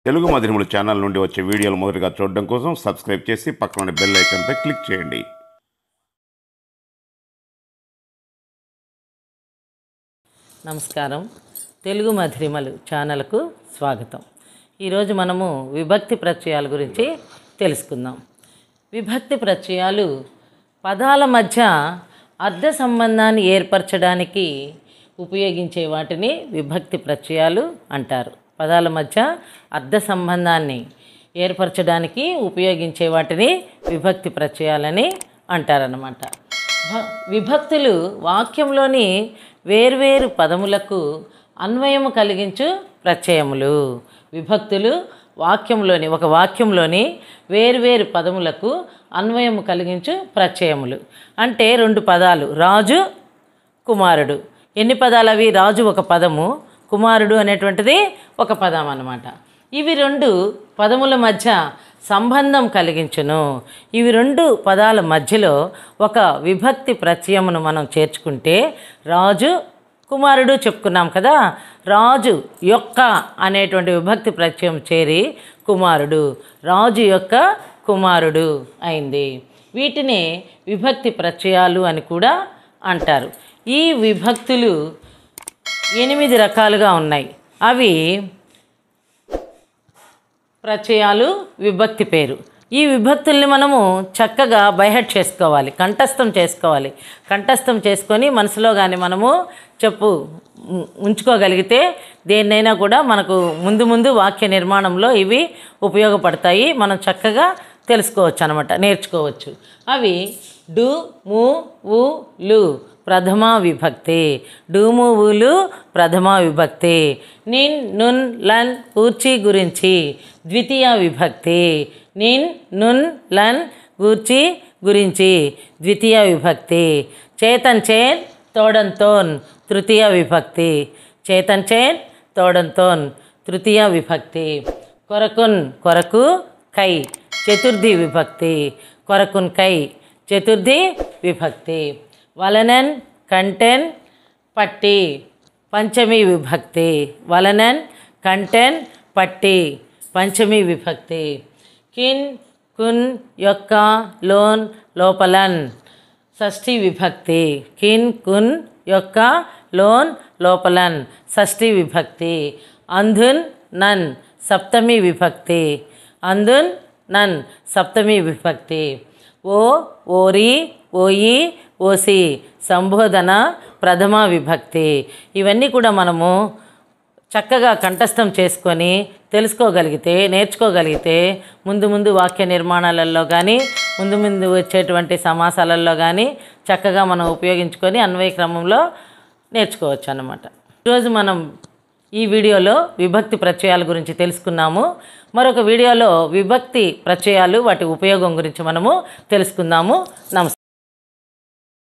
Telugu మాధ్యముల channel నుండి వచ్చే వీడియోలు మొదటగా చూడడం కోసం సబ్స్క్రైబ్ చేసి పక్కన బెల్ ఐకాన్పై క్లిక్ చేయండి. నమస్కారం. తెలుగు మధురిమలు ఛానల్కు స్వాగతం. ఈరోజు మనము విభక్తి ప్రత్యయాల గురించి తెలుసుకుందాం. విభక్తి ప్రత్యయాలు పదాల మధ్య అర్థ సంబంధాన్ని ఏర్పరచడానికి ఉపయోగించే వాటిని విభక్తి ప్రత్యయాలు అంటారు. పదాల మధ్య అర్థ సంబంధాన్ని ఏర్పరచడానికి ఉపయోగించే వాటిని విభక్తి ప్రత్యయాలని అంటారన్నమాట. విభక్తులు వాక్యంలోని వేర్వేరు పదములకు అన్వయము కలిగించు ప్రత్యయములు. విభక్తులు ఒక వాక్యంలోని వేర్వేరు పదములకు అన్వయము కలిగించు ప్రత్యయములు. అంటే రెండు పదాలు, రాజు, కుమారుడు. ఎన్ని పదాలు అవి? రాజు ఒక పదము, కుమారుడు అనేటువంటిది ఒక పదం అన్నమాట. ఇవి రెండు పదముల మధ్య సంబంధం కలిగించును. ఇవి రెండు పదాల మధ్యలో ఒక విభక్తి ప్రత్యయమును మనం చేర్చుకుంటే రాజు, కుమారుడు చెప్పుకున్నాం కదా. రాజు యొక్క అనేటువంటి విభక్తి ప్రత్యయం చేరి కుమారుడు, రాజు యొక్క కుమారుడు అయింది. వీటిని విభక్తి ప్రత్యయాలు అని కూడా అంటారు. ఈ విభక్తులు 8 రకాలుగా ఉన్నాయి. అవి ప్రత్యయాలు, విభక్తి పేరు. ఈ విభక్తుల్ని మనము చక్కగా బైహెడ్ చేసుకోవాలి, కంఠస్థం చేసుకోవాలి. కంఠస్థం చేసుకొని మనసులో కానీ మనము ఉంచుకోగలిగితే దేన్నైనా కూడా మనకు ముందు వాక్య నిర్మాణంలో ఇవి ఉపయోగపడతాయి. మనం చక్కగా తెలుసుకోవచ్చు అన్నమాట, నేర్చుకోవచ్చు. అవి డు, ము, వు, లు ప్రథమా విభక్తి. డూము, ఊలు ప్రథమా విభక్తి. నిన్, నున్, లన్ ఊర్చి, గురించి ద్వితీయ విభక్తి. నిన్, నున్, లన్ గూర్చి, గురించి ద్వితీయ విభక్తి. చేతన్, చేన్, తోడంతోన్ తృతీయ విభక్తి. చేతన్, చేన్, తోడంతోన్ తృతీయ విభక్తి. కొరకున్, కొరకు, కై చతుర్థి విభక్తి. కొరకున్, కై చతుర్థి విభక్తి. వలనన్, కంటెన్, పట్టి పంచమి విభక్తి. వలనన్, కంటెన్, పట్టి పంచమి విభక్తి. కిన్, కున్, యొక్క, లోన్, లోపలన్ షష్ఠి విభక్తి. కిన్, కున్, యొక్క, లోన్, లోపలన్ షష్ఠి విభక్తి. అంధున్, నన్ సప్తమి విభక్తి. అంధున్, నన్ సప్తమి విభక్తి. ఓ, ఓరి, ఓయి, ఓసి సంబోధన ప్రథమ విభక్తి. ఇవన్నీ కూడా మనము చక్కగా కంఠస్థం చేసుకొని తెలుసుకోగలిగితే, నేర్చుకోగలిగితే ముందు వాక్య నిర్మాణాలలో కానీ ముందు వచ్చేటువంటి సమాసాలలో కానీ చక్కగా మనం ఉపయోగించుకొని అన్వయ క్రమంలో నేర్చుకోవచ్చు అన్నమాట. ఈరోజు మనం ఈ వీడియోలో విభక్తి ప్రత్యయాల గురించి తెలుసుకున్నాము. మరొక వీడియోలో విభక్తి ప్రత్యయాలు, వాటి ఉపయోగం గురించి మనము తెలుసుకుందాము. నమస్తే.